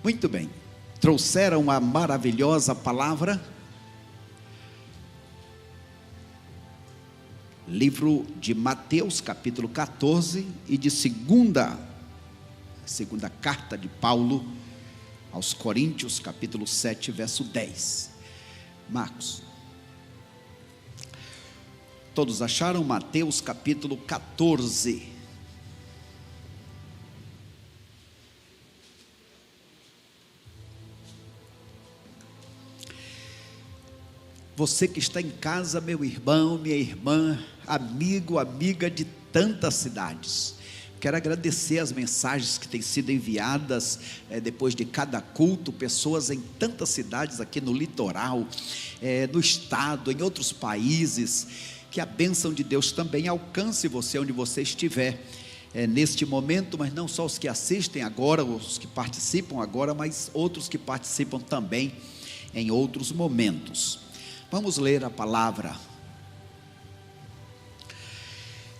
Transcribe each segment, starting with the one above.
Muito bem, trouxeram uma maravilhosa palavra. Livro de Mateus, capítulo 14, e de segunda carta de Paulo aos Coríntios, capítulo 7, verso 10. Marcos. Todos acharam? Mateus, capítulo 14. Você que está em casa, meu irmão, minha irmã, amigo, amiga de tantas cidades, quero agradecer as mensagens que têm sido enviadas depois de cada culto, pessoas em tantas cidades aqui no litoral, no estado, em outros países. Que a bênção de Deus também alcance você onde você estiver neste momento, mas não só os que assistem agora, os que participam agora, mas outros que participam também em outros momentos. Vamos ler a palavra.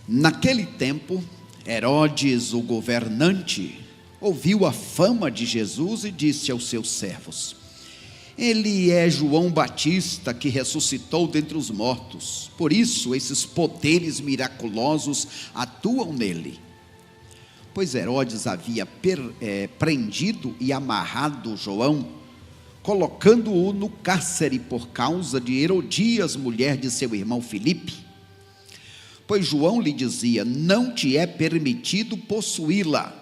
Naquele tempo, Herodes, o governante, ouviu a fama de Jesus e disse aos seus servos: ele é João Batista que ressuscitou dentre os mortos, por isso esses poderes miraculosos atuam nele. Pois Herodes havia prendido e amarrado João, colocando-o no cárcere por causa de Herodias, mulher de seu irmão Filipe. Pois João lhe dizia: não te é permitido possuí-la.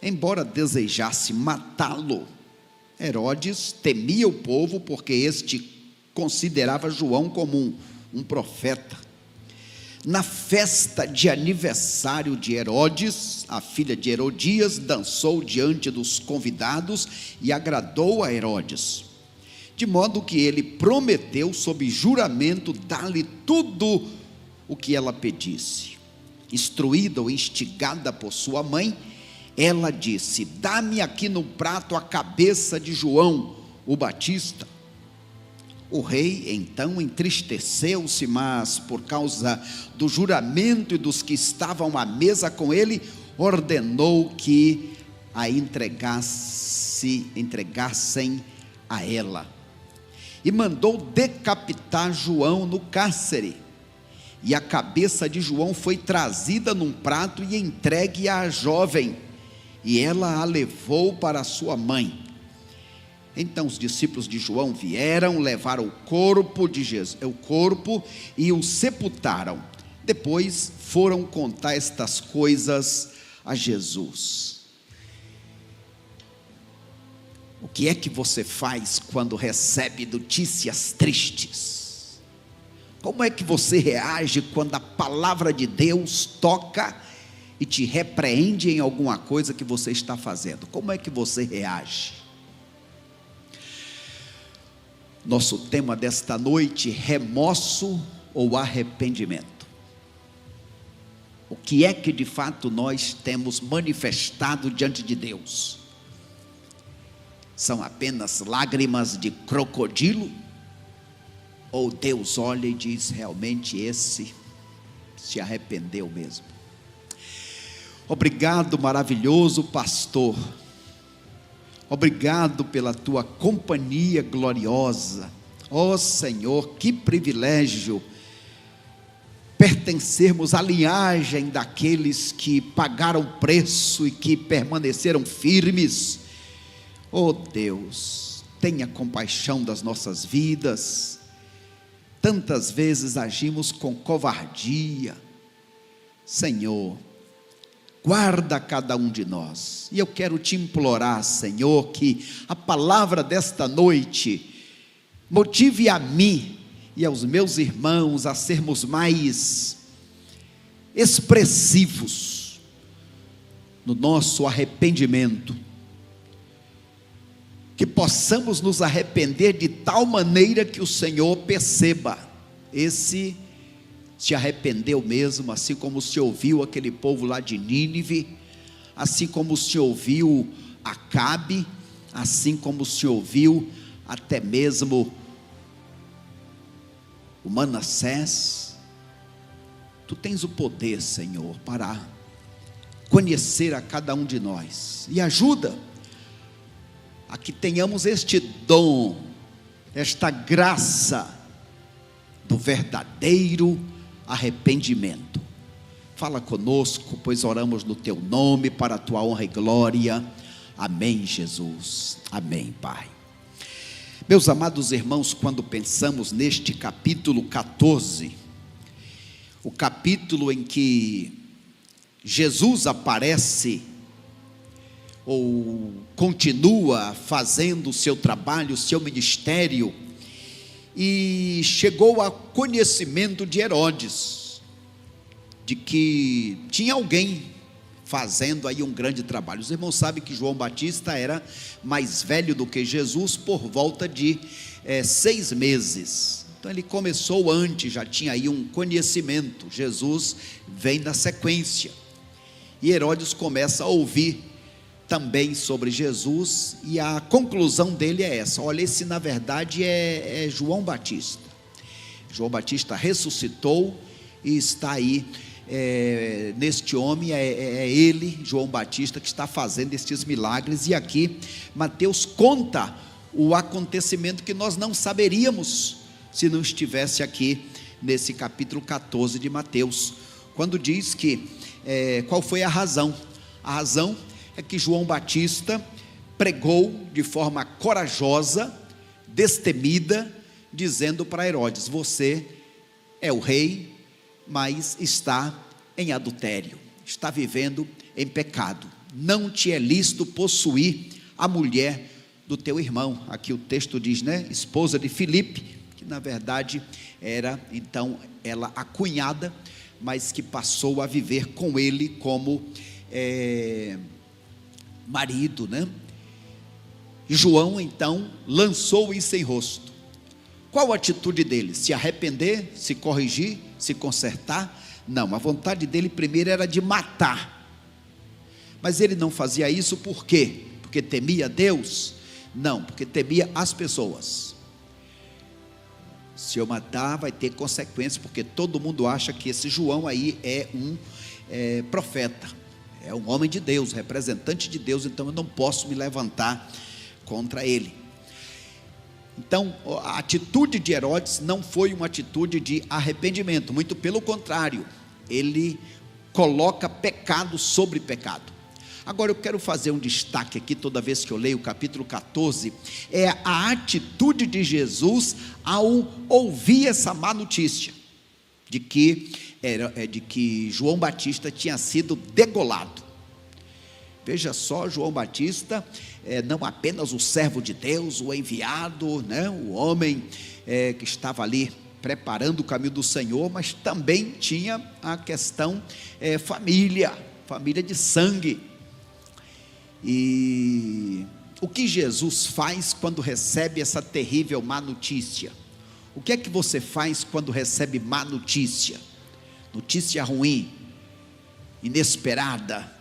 Embora desejasse matá-lo, Herodes temia o povo, porque este considerava João como um profeta. Na festa de aniversário de Herodes, a filha de Herodias dançou diante dos convidados e agradou a Herodes, de modo que ele prometeu sob juramento dar-lhe tudo o que ela pedisse. Instruída ou instigada por sua mãe, ela disse: dá-me aqui no prato a cabeça de João, o Batista. O rei então entristeceu-se, mas por causa do juramento e dos que estavam à mesa com ele, ordenou que a entregassem a ela, e mandou decapitar João no cárcere. E a cabeça de João foi trazida num prato e entregue à jovem, e ela a levou para sua mãe. Então os discípulos de João vieram, levaram o corpo e o sepultaram. Depois foram contar estas coisas a Jesus. O que é que você faz quando recebe notícias tristes? Como é que você reage quando a palavra de Deus toca e te repreende em alguma coisa que você está fazendo? Como é que você reage? Nosso tema desta noite: remorso ou arrependimento. O que é que de fato nós temos manifestado diante de Deus? São apenas lágrimas de crocodilo? Ou Deus olha e diz: realmente esse se arrependeu mesmo? Obrigado, maravilhoso pastor. Obrigado pela tua companhia gloriosa. Ó Senhor, que privilégio pertencermos à linhagem daqueles que pagaram preço e que permaneceram firmes. Ó Deus, tenha compaixão das nossas vidas. Tantas vezes agimos com covardia. Senhor, guarda cada um de nós. E eu quero te implorar, Senhor, que a palavra desta noite motive a mim e aos meus irmãos a sermos mais expressivos no nosso arrependimento. Que possamos nos arrepender de tal maneira que o Senhor perceba: esse se arrependeu mesmo, assim como se ouviu aquele povo lá de Nínive, assim como se ouviu Acabe, assim como se ouviu até mesmo o Manassés. Tu tens o poder, Senhor, para conhecer a cada um de nós, e ajuda a que tenhamos este dom, esta graça do verdadeiro arrependimento. Fala conosco, pois oramos no teu nome, para a tua honra e glória. Amém, Jesus. Amém, Pai. Meus amados irmãos, quando pensamos neste capítulo 14, o capítulo em que Jesus aparece ou continua fazendo o seu trabalho, o seu ministério, e chegou a conhecimento de Herodes, de que tinha alguém fazendo aí um grande trabalho. Os irmãos sabem que João Batista era mais velho do que Jesus, por volta de 6 meses. Então ele começou antes, já tinha aí um conhecimento. Jesus vem na sequência. E Herodes começa a ouvir também sobre Jesus, e a conclusão dele é essa: olha, esse na verdade é João Batista. João Batista ressuscitou e está aí, neste homem, é ele, João Batista, que está fazendo estes milagres. E aqui Mateus conta o acontecimento que nós não saberíamos se não estivesse aqui nesse capítulo 14 de Mateus, quando diz que qual foi a razão. A razão é que João Batista pregou de forma corajosa, destemida, dizendo para Herodes: você é o rei, mas está em adultério, está vivendo em pecado, não te é lícito possuir a mulher do teu irmão. Aqui o texto diz, né, esposa de Filipe, que na verdade era então ela a cunhada, mas que passou a viver com ele como marido, né? E João então lançou isso em rosto. Qual a atitude dele? Se arrepender, se corrigir, se consertar? Não, a vontade dele primeiro era de matar. Mas ele não fazia isso por quê? Porque temia Deus? Não, porque temia as pessoas. Se eu matar, vai ter consequências, porque todo mundo acha que esse João aí é um profeta, é um homem de Deus, representante de Deus, então eu não posso me levantar contra ele. Então a atitude de Herodes não foi uma atitude de arrependimento, muito pelo contrário, ele coloca pecado sobre pecado. Agora eu quero fazer um destaque aqui, toda vez que eu leio o capítulo 14, é a atitude de Jesus ao ouvir essa má notícia, de que João Batista tinha sido degolado. Veja só, João Batista, não apenas o servo de Deus, o enviado, né, o homem que estava ali preparando o caminho do Senhor, mas também tinha a questão família de sangue. E o que Jesus faz quando recebe essa terrível má notícia? O que é que você faz quando recebe má notícia? Notícia ruim, inesperada,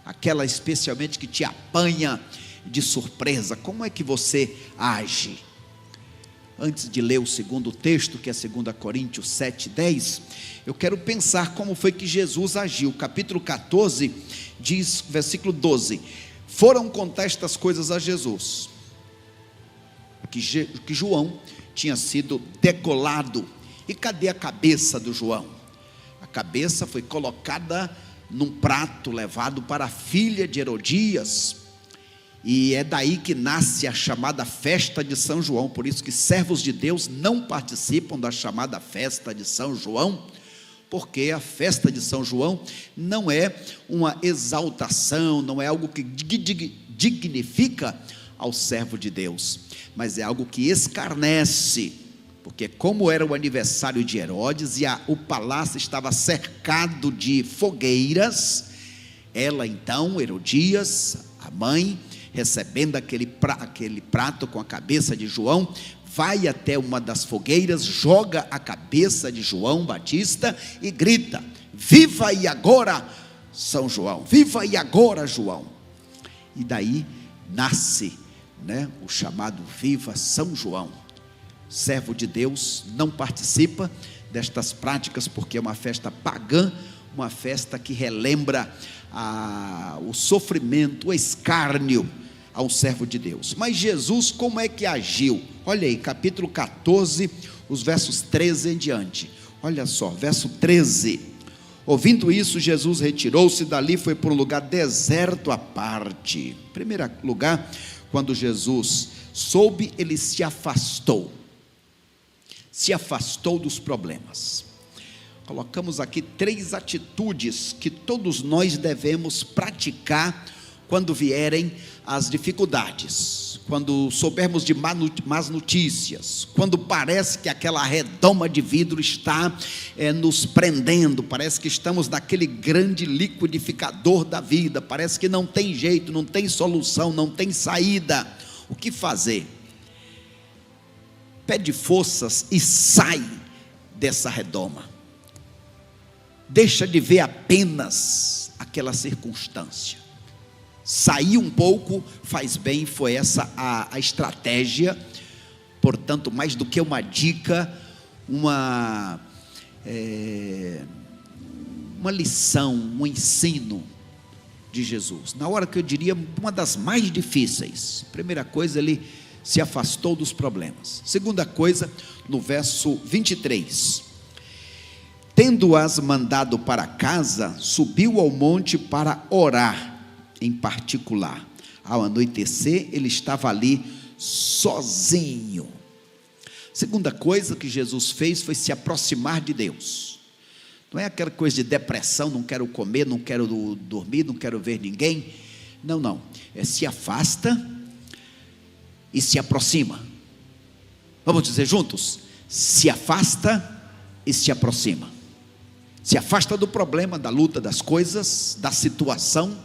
aquela especialmente que te apanha de surpresa. Como é que você age? Antes de ler o segundo texto, que é 2 Coríntios 7:10, eu quero pensar como foi que Jesus agiu. Capítulo 14 diz, versículo 12: foram contar estas coisas a Jesus, que João tinha sido degolado. E cadê a cabeça do João? A cabeça foi colocada num prato, levado para a filha de Herodias, e é daí que nasce a chamada festa de São João. Por isso que servos de Deus não participam da chamada festa de São João, porque a festa de São João não é uma exaltação, não é algo que dignifica ao servo de Deus, mas é algo que escarnece, porque como era o aniversário de Herodes e o palácio estava cercado de fogueiras, ela então, Herodias, a mãe, recebendo aquele prato com a cabeça de João, vai até uma das fogueiras, joga a cabeça de João Batista e grita: viva e agora São João, viva e agora João. E daí nasce, né, o chamado Viva São João. Servo de Deus não participa destas práticas, porque é uma festa pagã, uma festa que relembra o sofrimento, o escárnio, a um servo de Deus. Mas Jesus, como é que agiu? Olha aí, capítulo 14, os versos 13 em diante. Olha só, verso 13. Ouvindo isso, Jesus retirou-se dali, foi para um lugar deserto à parte. Em primeiro lugar, quando Jesus soube, ele se afastou dos problemas. Colocamos aqui 3 atitudes que todos nós devemos praticar quando vierem as dificuldades, quando soubermos de más notícias, quando parece que aquela redoma de vidro está nos prendendo, parece que estamos naquele grande liquidificador da vida, parece que não tem jeito, não tem solução, não tem saída. O que fazer? Pede forças e sai dessa redoma. Deixa de ver apenas aquela circunstância. Sair um pouco faz bem, foi essa a estratégia. Portanto, mais do que uma dica, uma lição, um ensino de Jesus. Na hora que eu diria, uma das mais difíceis. Primeira coisa, ele se afastou dos problemas. Segunda coisa, no verso 23. Tendo-as mandado para casa, subiu ao monte para orar em particular. Ao anoitecer, ele estava ali sozinho. Segunda coisa que Jesus fez foi se aproximar de Deus. Não é aquela coisa de depressão, não quero comer, não quero dormir, não quero ver ninguém. Não, se afasta e se aproxima. Vamos dizer juntos? Se afasta e se aproxima. Se afasta do problema, da luta, das coisas, da situação,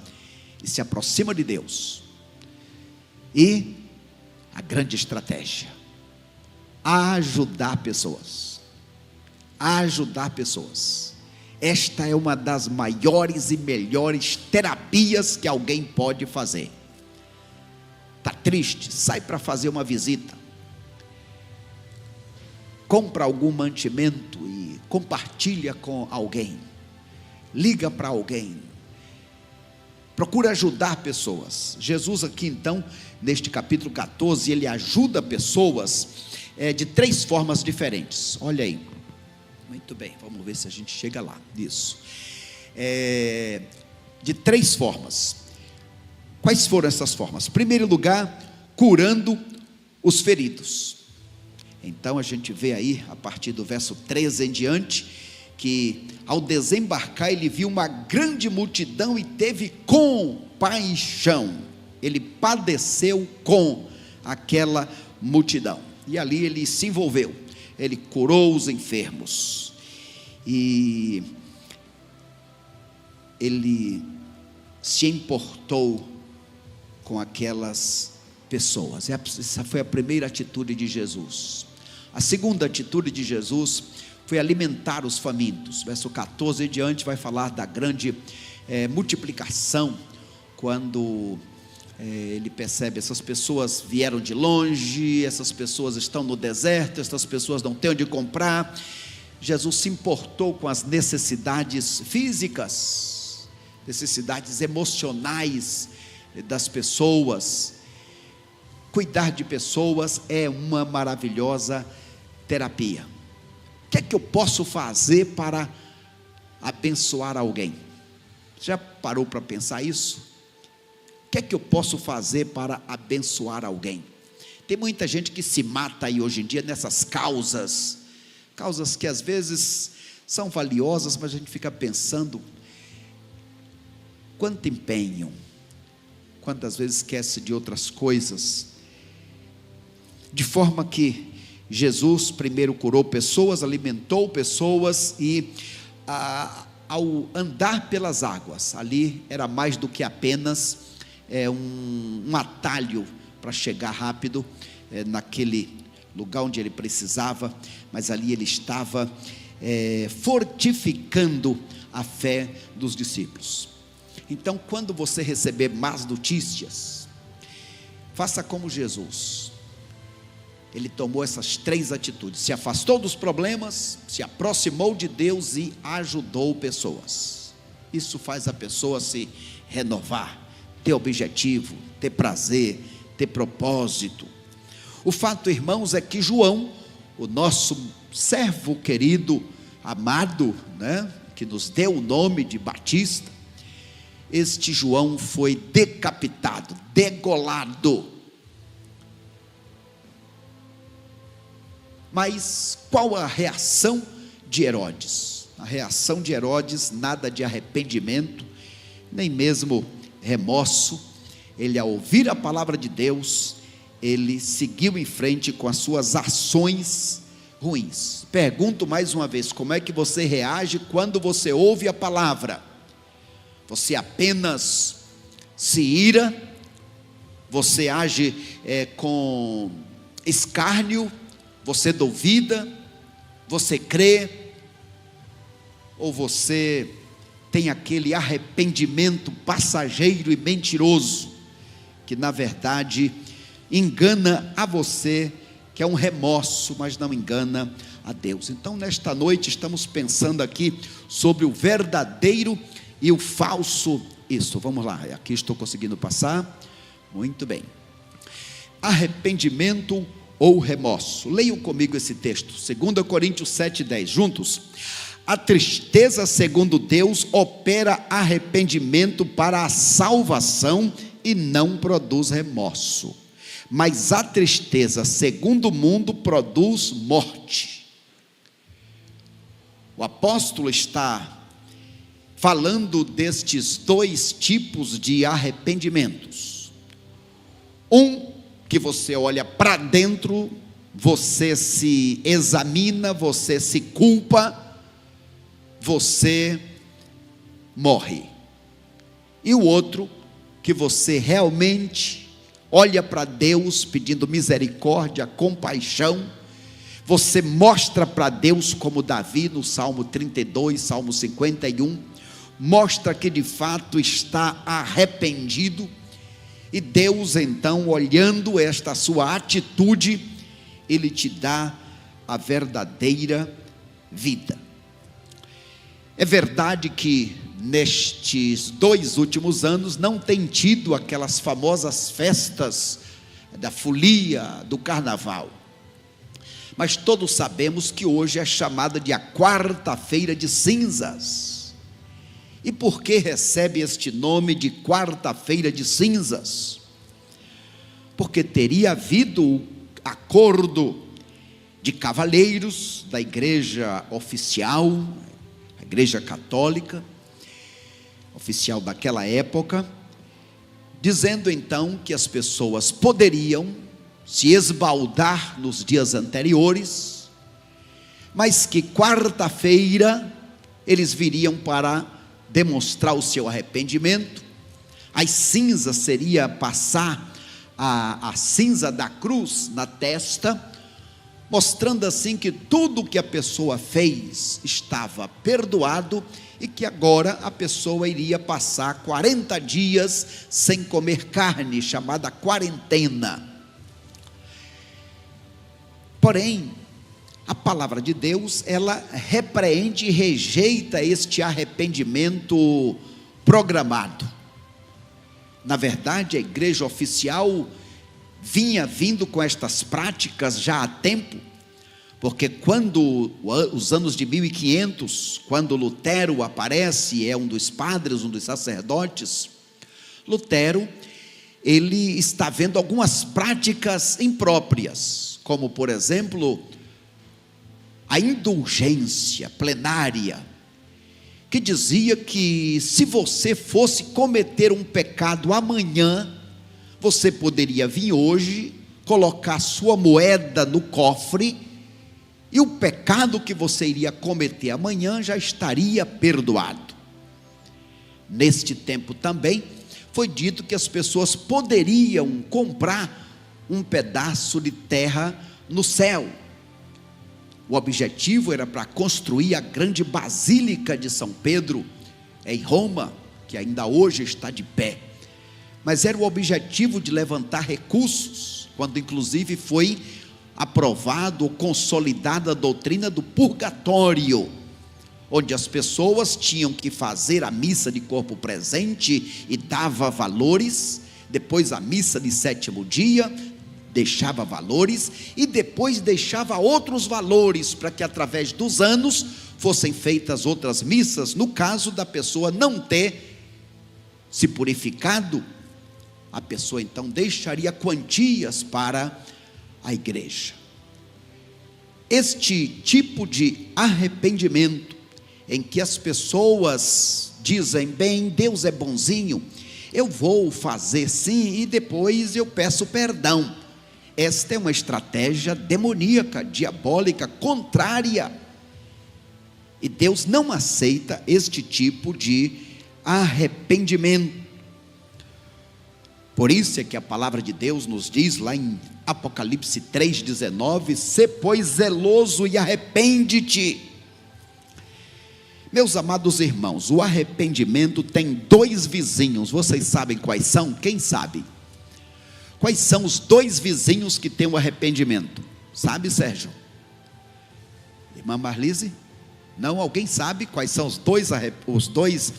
e se aproxima de Deus. E a grande estratégia: ajudar pessoas. Ajudar pessoas. Esta é uma das maiores e melhores terapias que alguém pode fazer. Está triste? Sai para fazer uma visita. Compra algum mantimento e compartilha com alguém. Liga para alguém. Procura ajudar pessoas. Jesus aqui então, neste capítulo 14, ele ajuda pessoas de 3 formas diferentes. Olha aí. Muito bem, vamos ver se a gente chega lá. Isso. De 3 formas. Quais foram essas formas? Em primeiro lugar, curando os feridos. Então a gente vê aí, a partir do verso 13 em diante, que ao desembarcar ele viu uma grande multidão e teve compaixão. Ele padeceu com aquela multidão. E ali ele se envolveu. Ele curou os enfermos. E ele se importou com aquelas pessoas. Essa foi a primeira atitude de Jesus. A segunda atitude de Jesus foi alimentar os famintos. Verso 14 em diante vai falar da grande multiplicação, quando ele percebe, essas pessoas vieram de longe, essas pessoas estão no deserto, essas pessoas não têm onde comprar. Jesus se importou com as necessidades físicas, necessidades emocionais das pessoas. Cuidar de pessoas é uma maravilhosa terapia. O que é que eu posso fazer para abençoar alguém? Já parou para pensar isso? O que é que eu posso fazer para abençoar alguém? Tem muita gente que se mata aí hoje em dia nessas causas que às vezes são valiosas, mas a gente fica pensando, quanto empenho, quantas vezes esquece de outras coisas, de forma que Jesus primeiro curou pessoas, alimentou pessoas, e ao andar pelas águas, ali era mais do que apenas um atalho para chegar rápido naquele lugar onde ele precisava, mas ali ele estava fortificando a fé dos discípulos. Então, quando você receber más notícias, faça como Jesus. Ele tomou essas 3 atitudes: se afastou dos problemas, se aproximou de Deus e ajudou pessoas. Isso faz a pessoa se renovar, ter objetivo, ter prazer, ter propósito. O fato, irmãos, é que João, o nosso servo querido, amado, que nos deu o nome de Batista, este João foi decapitado, degolado. Mas qual a reação de Herodes? A reação de Herodes, nada de arrependimento, nem mesmo remorso. Ele, ao ouvir a palavra de Deus, ele seguiu em frente com as suas ações ruins. Pergunto mais uma vez, como é que você reage quando você ouve a palavra? Você apenas se ira? Você age com escárnio? Você duvida? Você crê? Ou você tem aquele arrependimento passageiro e mentiroso, que na verdade engana a você, que é um remorso, mas não engana a Deus? Então, nesta noite estamos pensando aqui sobre o verdadeiro e o falso. Isso, vamos lá, aqui estou conseguindo passar, muito bem. Arrependimento ou remorso. Leiam comigo esse texto, 2 Coríntios 7:10, juntos. A tristeza, segundo Deus, opera arrependimento para a salvação e não produz remorso. Mas a tristeza, segundo o mundo, produz morte. O apóstolo está falando destes dois tipos de arrependimentos. Um, que você olha para dentro, você se examina, você se culpa, você morre. E o outro, que você realmente olha para Deus pedindo misericórdia, compaixão, você mostra para Deus, como Davi no Salmo 32, Salmo 51, mostra que de fato está arrependido, e Deus então, olhando esta sua atitude, Ele te dá a verdadeira vida. É verdade que nestes 2 últimos anos não tem tido aquelas famosas festas da folia, do carnaval, mas todos sabemos que hoje é chamada de a quarta-feira de cinzas. E por que recebe este nome de quarta-feira de cinzas? Porque teria havido acordo de cavalheiros da igreja oficial, a igreja católica, oficial daquela época, dizendo então que as pessoas poderiam se esbaldar nos dias anteriores, mas que quarta-feira eles viriam para demonstrar o seu arrependimento. As cinzas seria passar a cinza da cruz na testa, mostrando assim que tudo que a pessoa fez estava perdoado, e que agora a pessoa iria passar 40 dias sem comer carne, chamada quarentena. Porém, a palavra de Deus, ela repreende e rejeita este arrependimento programado. Na verdade, a igreja oficial vinha vindo com estas práticas já há tempo, porque quando os anos de 1500, quando Lutero aparece, é um dos padres, um dos sacerdotes, Lutero, ele está vendo algumas práticas impróprias, como por exemplo, a indulgência plenária, que dizia que se você fosse cometer um pecado amanhã, você poderia vir hoje, colocar sua moeda no cofre, e o pecado que você iria cometer amanhã já estaria perdoado. Neste tempo também foi dito que as pessoas poderiam comprar um pedaço de terra no céu. O objetivo era para construir a grande Basílica de São Pedro, em Roma, que ainda hoje está de pé. Mas era o objetivo de levantar recursos, quando inclusive foi aprovado ou consolidada a doutrina do purgatório, onde as pessoas tinham que fazer a missa de corpo presente e dava valores, depois a missa de sétimo dia, deixava valores, e depois deixava outros valores, para que através dos anos fossem feitas outras missas, no caso da pessoa não ter se purificado, a pessoa então deixaria quantias para a igreja. Este tipo de arrependimento, em que as pessoas dizem, bem, Deus é bonzinho, eu vou fazer sim, e depois eu peço perdão. Esta é uma estratégia demoníaca, diabólica, contrária, e Deus não aceita este tipo de arrependimento. Por isso é que a palavra de Deus nos diz lá em Apocalipse 3,19: sê pois zeloso e arrepende-te. Meus amados irmãos, o arrependimento tem dois vizinhos. Vocês sabem quais são? Quem sabe? Quais são os dois vizinhos que têm o arrependimento? Sabe, Sérgio? Irmã Marlise? Não, alguém sabe quais são os dois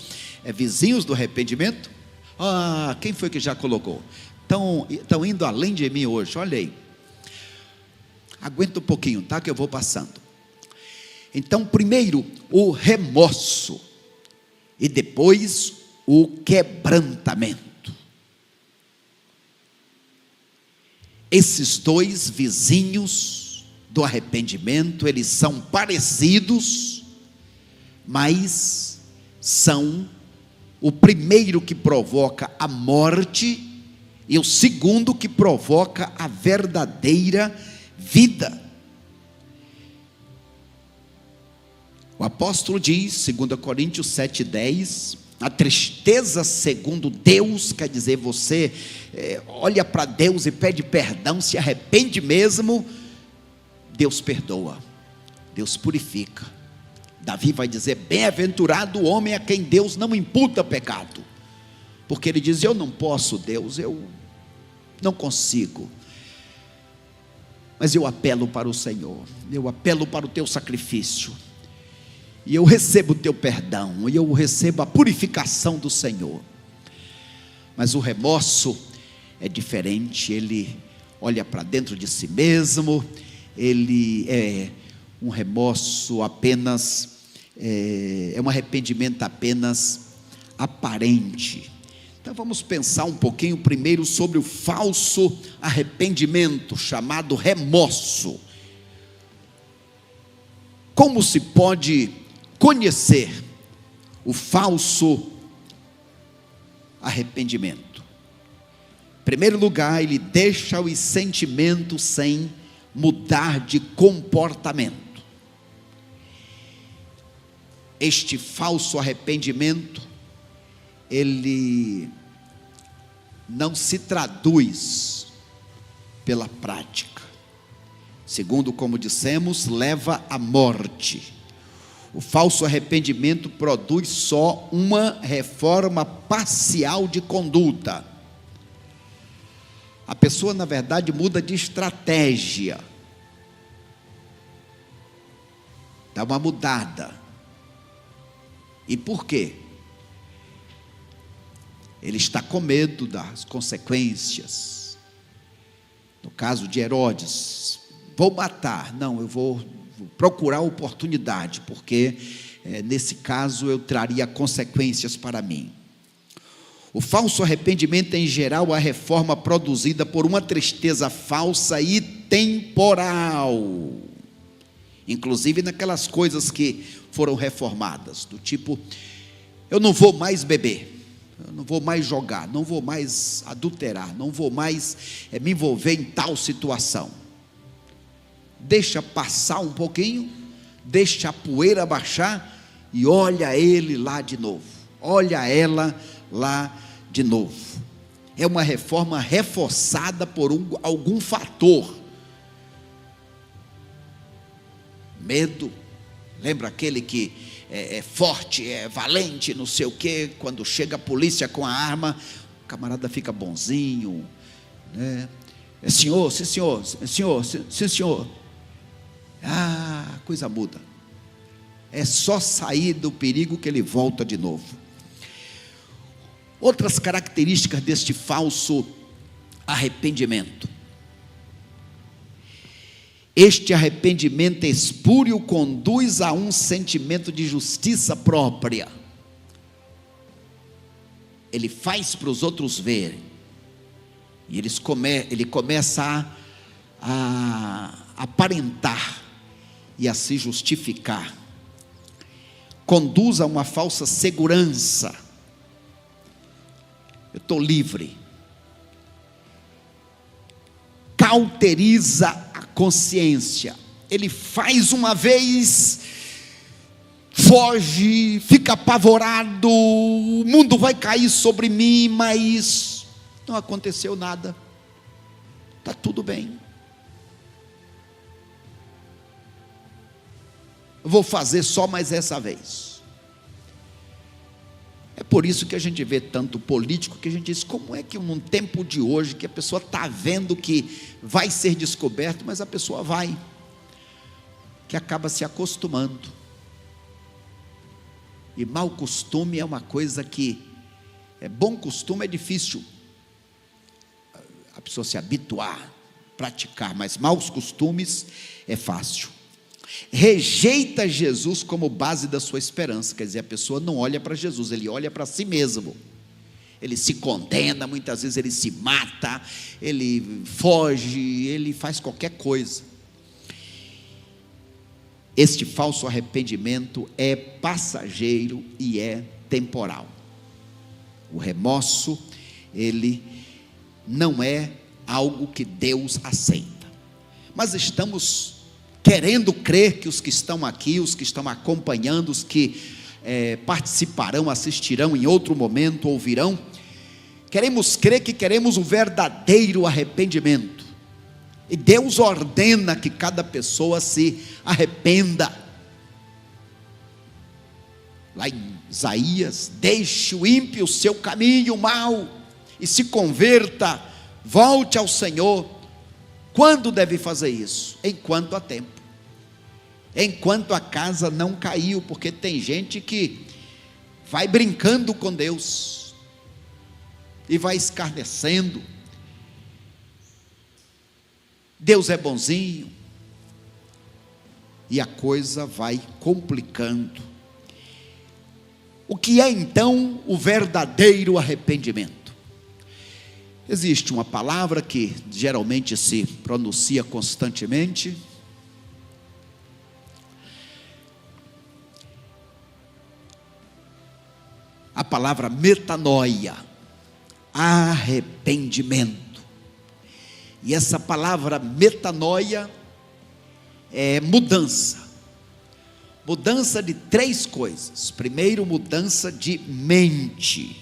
vizinhos do arrependimento? Ah, quem foi que já colocou? Estão indo além de mim hoje, olha aí. Aguenta um pouquinho, tá? Que eu vou passando. Então, primeiro o remorso, e depois o quebrantamento. Esses dois vizinhos do arrependimento, eles são parecidos, mas são o primeiro que provoca a morte e o segundo que provoca a verdadeira vida. O apóstolo diz, 2 Coríntios 7,10, a tristeza segundo Deus, quer dizer, você olha para Deus e pede perdão, se arrepende mesmo, Deus perdoa, Deus purifica. Davi vai dizer, bem-aventurado o homem a quem Deus não imputa pecado, porque ele diz, eu não posso, Deus, eu não consigo, mas eu apelo para o Senhor, eu apelo para o teu sacrifício, e eu recebo o teu perdão, e eu recebo a purificação do Senhor. Mas o remorso é diferente, ele olha para dentro de si mesmo, ele é um remorso apenas, é um arrependimento apenas aparente. Então vamos pensar um pouquinho primeiro sobre o falso arrependimento, chamado remorso. Como se pode conhecer o falso arrependimento? Em primeiro lugar, ele deixa os sentimentos sem mudar de comportamento. Este falso arrependimento, ele não se traduz pela prática. Segundo, como dissemos, leva à morte. O falso arrependimento produz só uma reforma parcial de conduta. A pessoa, na verdade, muda de estratégia, dá uma mudada. E por quê? Ele está com medo das consequências. No caso de Herodes, vou matar, não, eu vou procurar oportunidade, porque nesse caso eu traria consequências para mim. O falso arrependimento é, em geral, a reforma produzida por uma tristeza falsa e temporal, inclusive naquelas coisas que foram reformadas, do tipo, eu não vou mais beber, eu não vou mais jogar, não vou mais adulterar, não vou mais me envolver em tal situação. Deixa passar um pouquinho, deixa a poeira baixar e olha ele lá de novo, olha ela lá de novo. É uma reforma reforçada por algum fator. Medo, lembra aquele que é forte, é valente, não sei o quê, quando chega a polícia com a arma, o camarada fica bonzinho, né? Senhor, sim senhor, senhor, sim senhor. Ah, a coisa muda. é só sair do perigo que ele volta de novo. Outras características deste falso arrependimento: este arrependimento espúrio conduz a um sentimento de justiça própria. Ele faz para os outros verem, e ele começa a aparentar e a se justificar. Conduz a uma falsa segurança. Eu estou livre. Cauteriza a consciência. Ele faz uma vez, foge, fica apavorado, o mundo vai cair sobre mim, mas não aconteceu nada, está tudo bem. Eu vou fazer só mais essa vez. É por isso que a gente vê tanto político que a gente diz: como é que num tempo de hoje, que a pessoa está vendo que vai ser descoberto, mas a pessoa vai, que acaba se acostumando. E mau costume é uma coisa que, bom costume é difícil a pessoa se habituar, praticar, mas maus costumes é fácil. Rejeita Jesus como base da sua esperança, quer dizer, a pessoa não olha para Jesus, ele olha para si mesmo. Ele se condena, muitas vezes ele se mata, ele foge, ele faz qualquer coisa. Este falso arrependimento é passageiro e é temporal. O remorso, ele não é algo que Deus aceita. Mas estamos querendo crer que os que estão aqui, os que estão acompanhando, os que participarão, assistirão em outro momento, ouvirão, queremos crer que queremos o verdadeiro arrependimento. E Deus ordena que cada pessoa se arrependa. Lá em Isaías: deixe o ímpio o seu caminho mau e se converta, volte ao Senhor. Quando deve fazer isso? Enquanto há tempo, enquanto a casa não caiu, porque tem gente que vai brincando com Deus e vai escarnecendo. Deus é bonzinho, e a coisa vai complicando. O que é então o verdadeiro arrependimento? Existe uma palavra que geralmente se pronuncia constantemente, a palavra metanoia, arrependimento. E essa palavra metanoia é mudança. Mudança de três coisas. Primeiro, mudança de mente.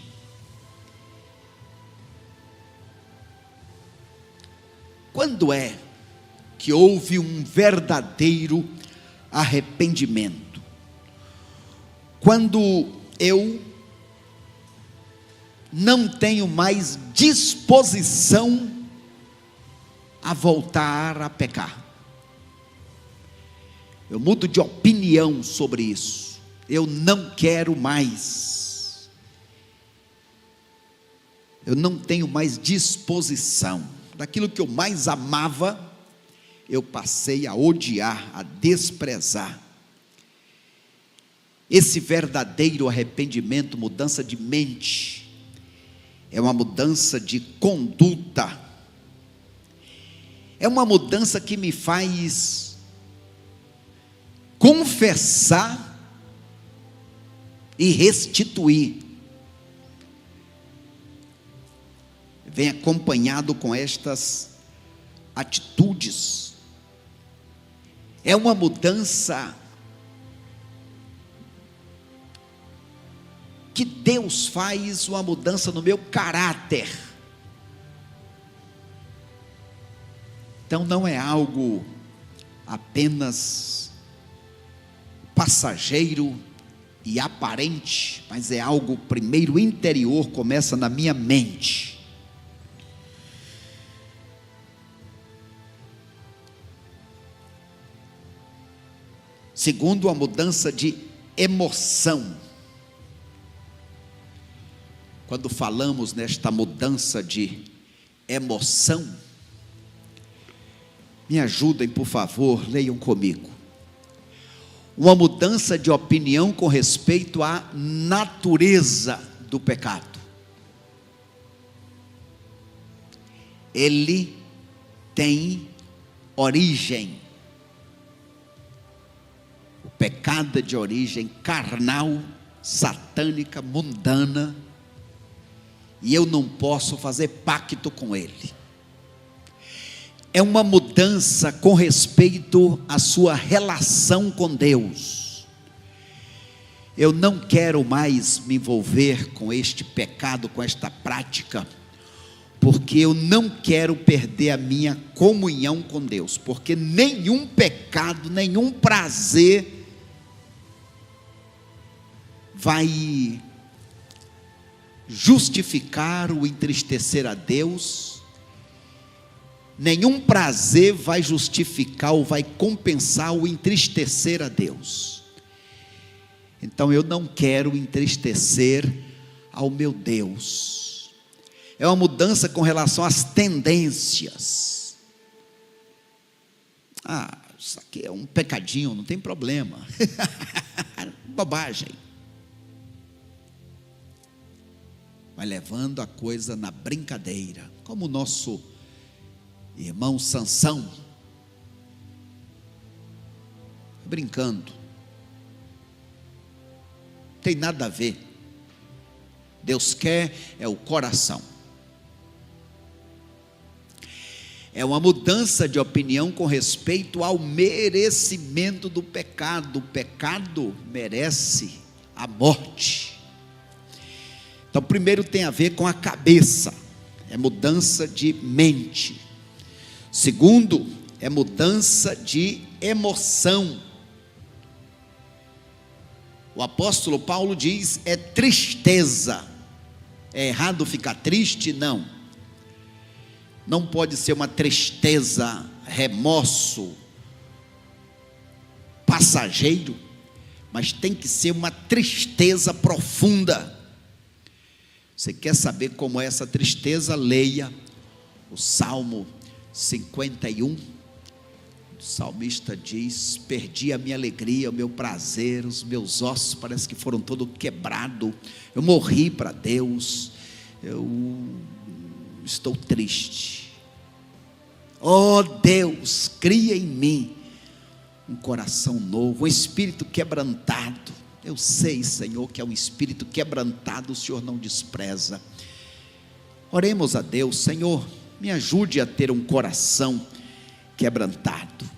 Quando é que houve um verdadeiro arrependimento? Quando eu não tenho mais disposição a voltar a pecar. Eu mudo de opinião sobre isso. Eu não quero mais. Eu não tenho mais disposição. Daquilo que eu mais amava, eu passei a odiar, a desprezar. Esse verdadeiro arrependimento, mudança de mente, é uma mudança de conduta. É uma mudança que me faz confessar e restituir. Vem acompanhado com estas atitudes. É uma mudança que Deus faz, uma mudança no meu caráter. Então não é algo apenas passageiro e aparente, mas é algo primeiro interior, começa na minha mente. Segundo, a mudança de emoção. Quando falamos nesta mudança de emoção, me ajudem, por favor, leiam comigo. Uma mudança de opinião com respeito à natureza do pecado. Ele tem origem. O pecado é de origem carnal, satânica, mundana, e eu não posso fazer pacto com ele. É uma mudança com respeito à sua relação com Deus. Eu não quero mais me envolver com este pecado, com esta prática, porque eu não quero perder a minha comunhão com Deus, porque nenhum pecado, nenhum prazer vai justificar ou entristecer a Deus, nenhum prazer vai justificar ou vai compensar ou entristecer a Deus. Então eu não quero entristecer ao meu Deus. É uma mudança com relação às tendências. Isso aqui é um pecadinho, não tem problema. Bobagem. Vai levando a coisa na brincadeira, como o nosso irmão Sansão, brincando, não tem nada a ver. Deus quer é o coração. É uma mudança de opinião com respeito ao merecimento do pecado. O pecado merece a morte. Então, primeiro tem a ver com a cabeça, é mudança de mente. Segundo, é mudança de emoção. O apóstolo Paulo diz, é tristeza. É errado ficar triste? Não. Não pode ser uma tristeza, remorso, passageiro, mas tem que ser uma tristeza profunda. Você quer saber como é essa tristeza? Leia o Salmo 51. O salmista diz: perdi a minha alegria, o meu prazer, os meus ossos parece que foram todos quebrados, eu morri para Deus, eu estou triste. Oh Deus, cria em mim um coração novo, um espírito quebrantado. Eu sei, Senhor, que é um espírito quebrantado, o Senhor não despreza. Oremos a Deus: Senhor, me ajude a ter um coração quebrantado.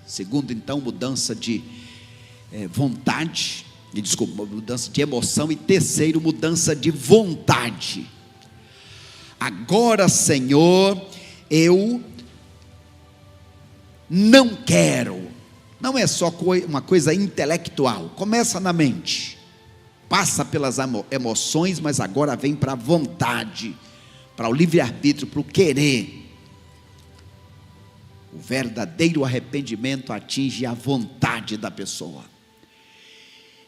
Segundo, então, mudança de mudança de emoção. E terceiro, mudança de vontade. Agora, Senhor, eu não quero. Não é só uma coisa intelectual, começa na mente, passa pelas emoções, mas agora vem para a vontade, para o livre-arbítrio, para o querer. O verdadeiro arrependimento atinge a vontade da pessoa.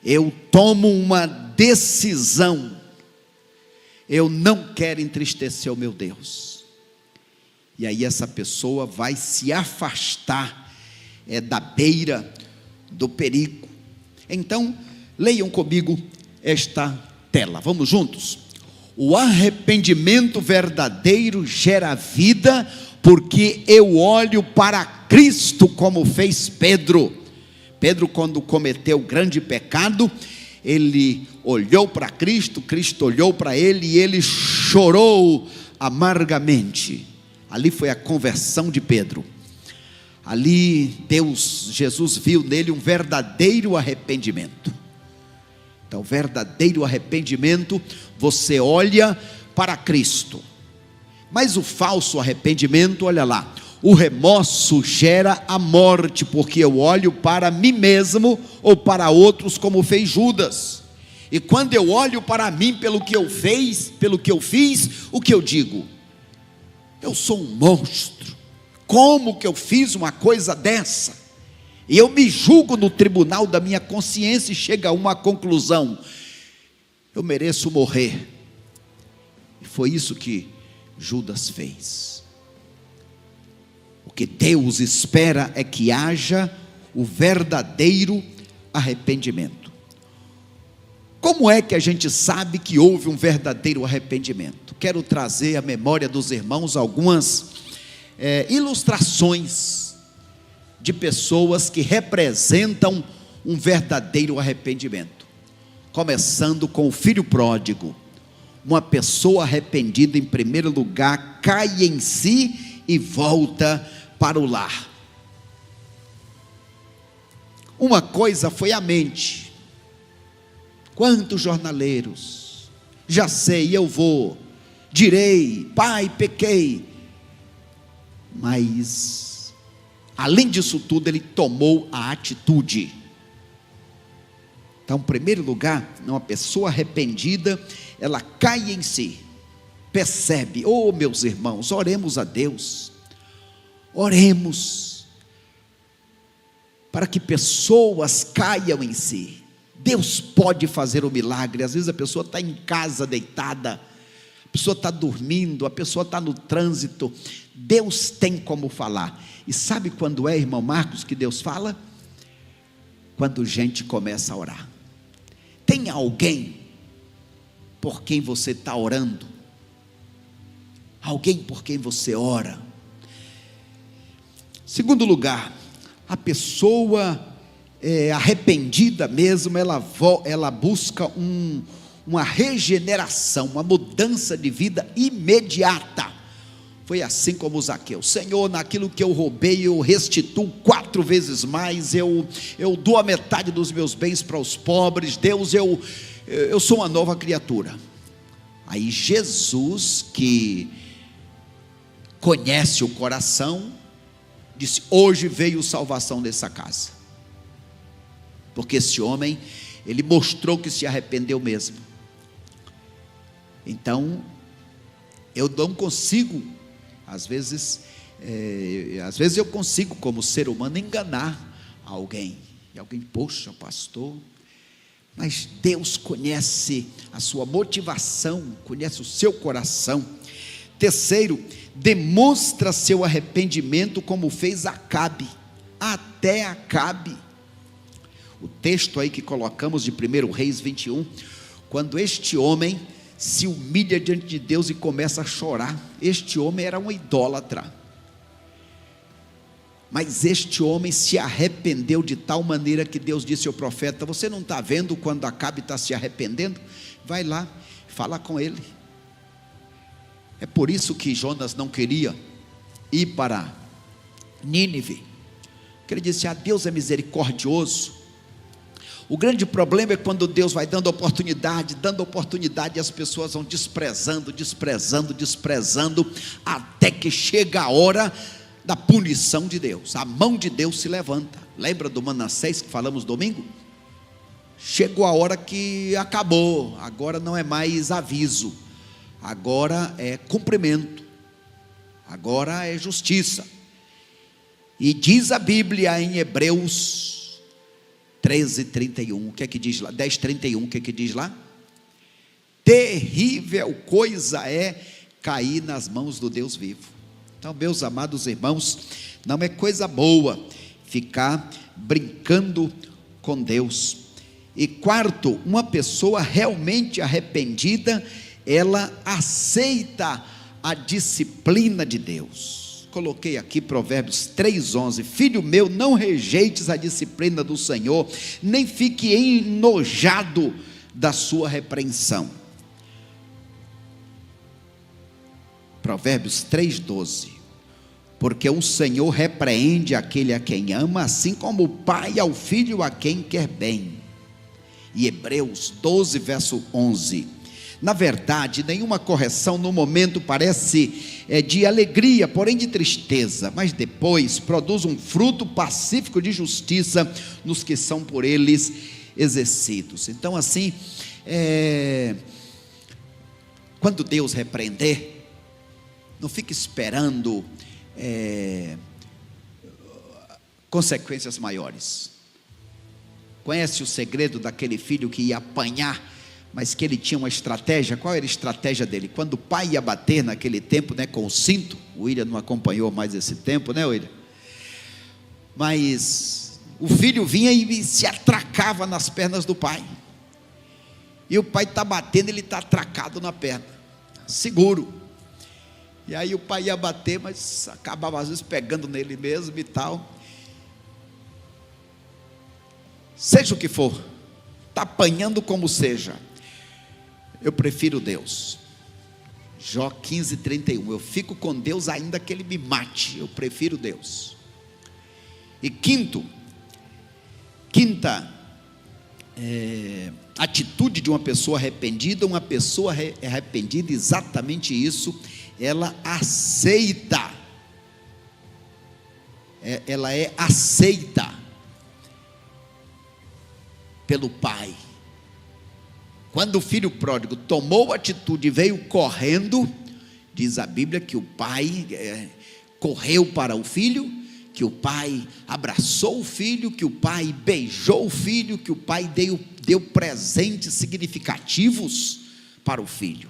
Eu tomo uma decisão, eu não quero entristecer o meu Deus, e aí essa pessoa vai se afastar da beira do perigo. Então, leiam comigo esta tela, vamos juntos. O arrependimento verdadeiro gera vida, porque eu olho para Cristo, como fez Pedro. Pedro, quando cometeu grande pecado, ele olhou para Cristo, Cristo olhou para ele e ele chorou amargamente. Ali foi a conversão de Pedro. Ali Jesus viu nele um verdadeiro arrependimento. Então, verdadeiro arrependimento, você olha para Cristo. Mas o falso arrependimento, olha lá, o remorso gera a morte, porque eu olho para mim mesmo ou para outros, como fez Judas. E quando eu olho para mim pelo que eu fiz, o que eu digo? Eu sou um monstro. Como que eu fiz uma coisa dessa? e eu me julgo no tribunal da minha consciência e chego a uma conclusão: eu mereço morrer. E foi isso que Judas fez. O que Deus espera é que haja o verdadeiro arrependimento. Como é que a gente sabe que houve um verdadeiro arrependimento? Quero trazer à memória dos irmãos algumas ilustrações de pessoas que representam um verdadeiro arrependimento. Começando com o filho pródigo. Uma pessoa arrependida, em primeiro lugar, cai em si e volta para o lar. Uma coisa foi a mente. Quantos jornaleiros, já sei, eu vou, direi, pai, pequei. Mas, além disso tudo, ele tomou a atitude. Então, em primeiro lugar, uma pessoa arrependida, ela cai em si, percebe. Oh, meus irmãos, oremos a Deus, oremos, para que pessoas caiam em si. Deus pode fazer o milagre. Às vezes a pessoa está em casa deitada, a pessoa está dormindo, a pessoa está no trânsito. Deus tem como falar. E sabe quando é, irmão Marcos, que Deus fala? Quando gente começa a orar. Tem alguém por quem você está orando? Alguém por quem você ora? Segundo lugar, a pessoa arrependida mesmo, ela busca uma regeneração, uma mudança de vida imediata. Foi assim como Zaqueu: Senhor, naquilo que eu roubei, eu restituo 4 vezes mais, eu dou a metade dos meus bens para os pobres. Deus, eu sou uma nova criatura. Aí Jesus, que conhece o coração, disse: hoje veio salvação nessa casa, porque esse homem, ele mostrou que se arrependeu mesmo. Então, eu não consigo, às vezes eu consigo, como ser humano, enganar alguém. E alguém, poxa, pastor, mas Deus conhece a sua motivação, conhece o seu coração. Terceiro, demonstra seu arrependimento como fez Acabe. Até Acabe. O texto aí que colocamos de 1 Reis 21, quando este homem se humilha diante de Deus e começa a chorar. Este homem era um idólatra, mas este homem se arrependeu de tal maneira que Deus disse ao profeta: você não está vendo quando Acabe está se arrependendo? Vai lá, fala com ele. É por isso que Jonas não queria ir para Nínive, porque ele disse: Deus é misericordioso. O grande problema é quando Deus vai dando oportunidade, e as pessoas vão desprezando, até que chega a hora da punição de Deus. A mão de Deus se levanta. Lembra do Manassés que falamos domingo? Chegou a hora que acabou, agora não é mais aviso, agora é cumprimento, agora é justiça. E diz a Bíblia em Hebreus 13:31, o que é que diz lá? 10:31, o que é que diz lá? Terrível coisa é cair nas mãos do Deus vivo. Então, meus amados irmãos, não é coisa boa ficar brincando com Deus. E quarto, uma pessoa realmente arrependida, ela aceita a disciplina de Deus. Coloquei aqui Provérbios 3:11, filho meu, não rejeites a disciplina do Senhor, nem fique enojado da sua repreensão. Provérbios 3:12, porque o Senhor repreende aquele a quem ama, assim como o pai ao filho a quem quer bem. E Hebreus 12, verso 11, na verdade, nenhuma correção no momento parece de alegria, porém de tristeza, mas depois produz um fruto pacífico de justiça nos que são por eles exercidos. Então, assim, quando Deus repreender, não fique esperando consequências maiores. Conhece o segredo daquele filho que ia apanhar, mas que ele tinha uma estratégia? Qual era a estratégia dele? Quando o pai ia bater naquele tempo, né, com o cinto, o William não acompanhou mais esse tempo, né, William? Mas o filho vinha e se atracava nas pernas do pai, e o pai está batendo, ele está atracado na perna, seguro, e aí o pai ia bater, mas acabava às vezes pegando nele mesmo e tal. Seja o que for, está apanhando como seja, eu prefiro Deus. Jó 15:31, eu fico com Deus ainda que Ele me mate, eu prefiro Deus. E quinta atitude de uma pessoa arrependida, exatamente isso, ela aceita, ela é aceita pelo pai. Quando o filho pródigo tomou atitude e veio correndo, diz a Bíblia que o pai correu para o filho, que o pai abraçou o filho, que o pai beijou o filho, que o pai deu presentes significativos para o filho.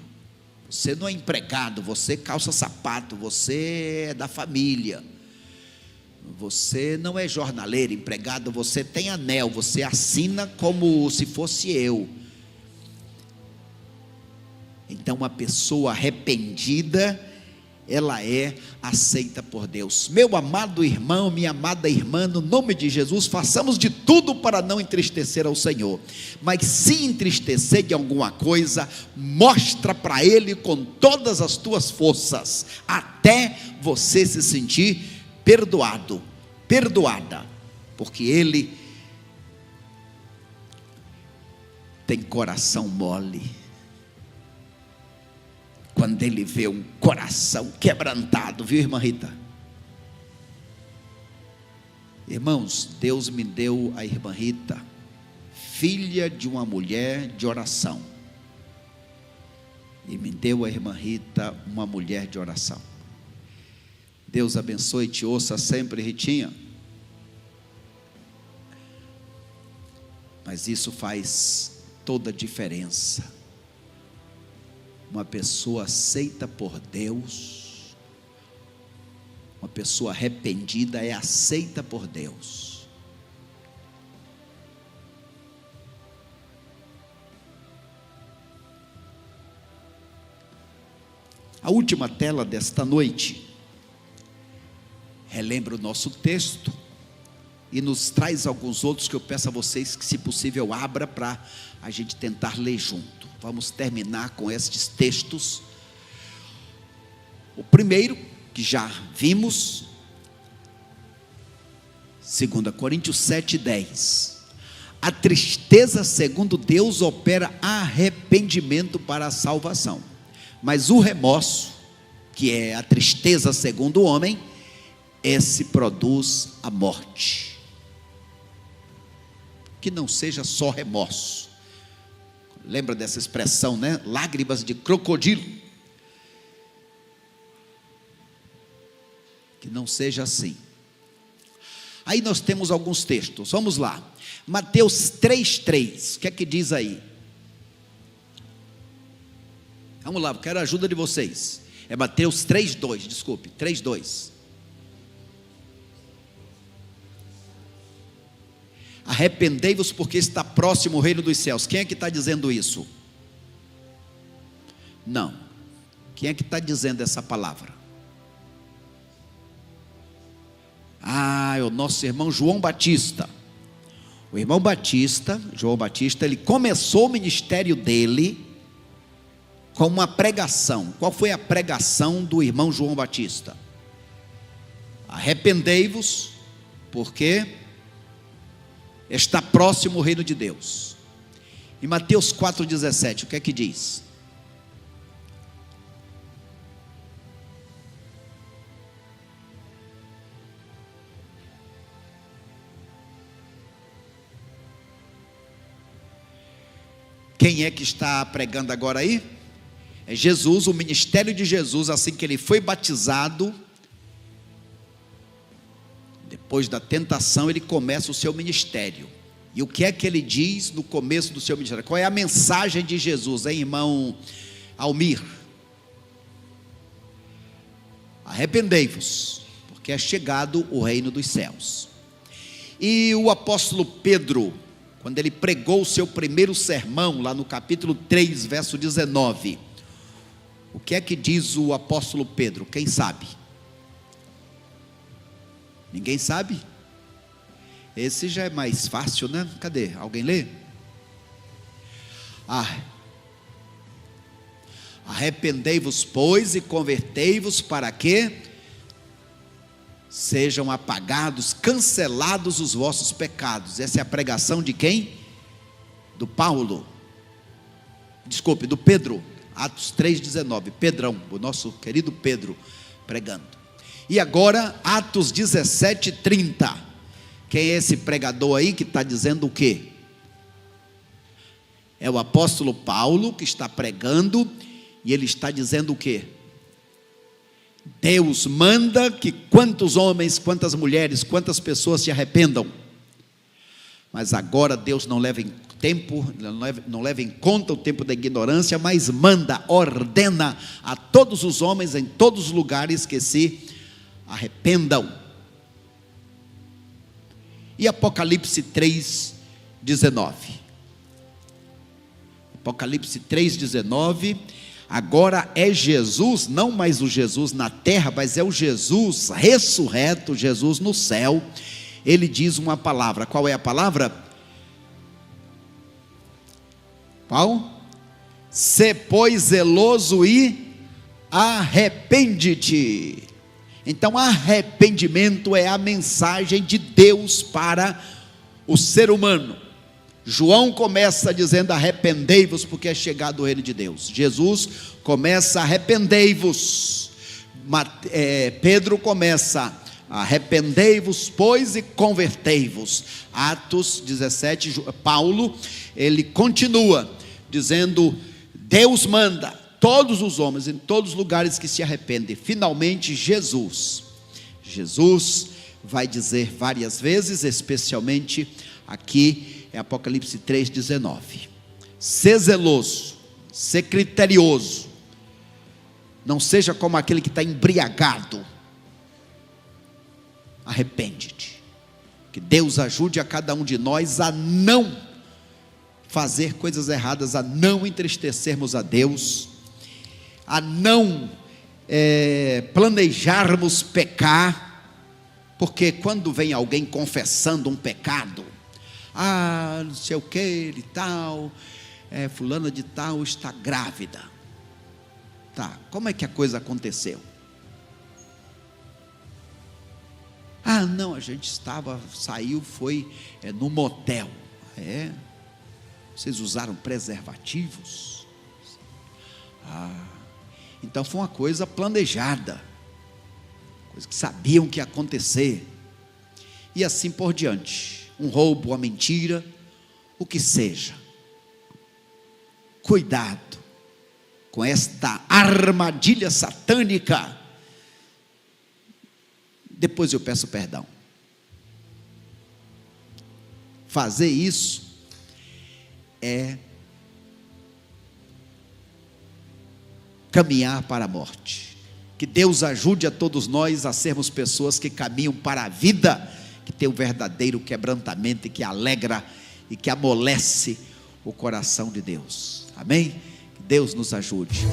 Você não é empregado, você calça sapato, você é da família, você não é jornaleiro, empregado, você tem anel, você assina como se fosse eu. Então uma pessoa arrependida, ela é aceita por Deus. Meu amado irmão, minha amada irmã, no nome de Jesus, façamos de tudo para não entristecer ao Senhor, mas se entristecer de alguma coisa, mostra para Ele com todas as tuas forças, até você se sentir perdoado, perdoada, porque Ele tem coração mole. Quando Ele vê um coração quebrantado, viu, irmã Rita? Irmãos, Deus me deu a irmã Rita, filha de uma mulher de oração, e me deu a irmã Rita, uma mulher de oração. Deus abençoe e te ouça sempre, Ritinha. Mas isso faz toda a diferença. Uma pessoa aceita por Deus, uma pessoa arrependida é aceita por Deus. A última tela desta noite relembra o nosso texto e nos traz alguns outros que eu peço a vocês que, se possível, abra para a gente tentar ler junto. Vamos terminar com estes textos. O primeiro, que já vimos, 2 Coríntios 7:10. A tristeza, segundo Deus, opera arrependimento para a salvação, mas o remorso, que é a tristeza segundo o homem, esse produz a morte. Que não seja só remorso. Lembra dessa expressão, né? Lágrimas de crocodilo. Que não seja assim. Aí nós temos alguns textos, vamos lá. Mateus 3:3, o que é que diz aí? Vamos lá, quero a ajuda de vocês. É Mateus 3:2, desculpe, 3:2. Arrependei-vos porque está próximo o reino dos céus. Quem é que está dizendo isso? Não. Quem é que está dizendo essa palavra? É o nosso irmão João Batista. O irmão Batista, João Batista, ele começou o ministério dele com uma pregação. Qual foi a pregação do irmão João Batista? Arrependei-vos porque está próximo o reino de Deus. Em Mateus 4:17, o que é que diz? Quem é que está pregando agora aí? É Jesus, o ministério de Jesus, assim que ele foi batizado, Depois da tentação, ele começa o seu ministério. E o que é que ele diz no começo do seu ministério? Qual é a mensagem de Jesus, hein, irmão Almir? Arrependei-vos, porque é chegado o reino dos céus. E o apóstolo Pedro, quando ele pregou o seu primeiro sermão, lá no capítulo 3, verso 19, o que é que diz o apóstolo Pedro? Quem sabe? Ninguém sabe? Esse já é mais fácil, né? Cadê? Alguém lê? Arrependei-vos, pois, e convertei-vos para que sejam apagados, cancelados os vossos pecados. Essa é a pregação de quem? Do Paulo. Desculpe, do Pedro. Atos 3,19. Pedrão, o nosso querido Pedro pregando. E agora, Atos 17:30. Quem é esse pregador aí que está dizendo o quê? É o apóstolo Paulo que está pregando, e ele está dizendo o quê? Deus manda que quantos homens, quantas mulheres, quantas pessoas se arrependam. Mas agora Deus não leva em conta o tempo da ignorância, mas manda, ordena a todos os homens em todos os lugares que se arrependam. E Apocalipse 3:19. Apocalipse 3:19. Agora é Jesus, não mais o Jesus na terra, mas é o Jesus ressurreto, Jesus no céu. Ele diz uma palavra. Qual é a palavra? Qual? Sê, pois, zeloso e arrepende-te. Então, arrependimento é a mensagem de Deus para o ser humano. João começa dizendo: arrependei-vos, porque é chegado o reino de Deus. Jesus começa: arrependei-vos. Pedro começa: arrependei-vos, pois, e convertei-vos. Atos 17, Paulo, ele continua dizendo: Deus manda todos os homens, em todos os lugares, que se arrependem. Finalmente Jesus vai dizer várias vezes, especialmente aqui em Apocalipse 3:19, ser zeloso, ser criterioso, não seja como aquele que está embriagado. Arrepende-te. Que Deus ajude a cada um de nós a não fazer coisas erradas, a não entristecermos a Deus, a não planejarmos pecar, porque quando vem alguém confessando um pecado, não sei o que, ele tal, fulana de tal está grávida. Tá, como é que a coisa aconteceu? Não, a gente saiu, foi no motel. Vocês usaram preservativos? Então foi uma coisa planejada, coisa que sabiam que ia acontecer, e assim por diante. Um roubo, uma mentira, o que seja. Cuidado com esta armadilha satânica. Depois eu peço perdão. Fazer isso é caminhar para a morte. Que Deus ajude a todos nós a sermos pessoas que caminham para a vida, que tem o verdadeiro quebrantamento e que alegra e que amolece o coração de Deus. Amém? Que Deus nos ajude.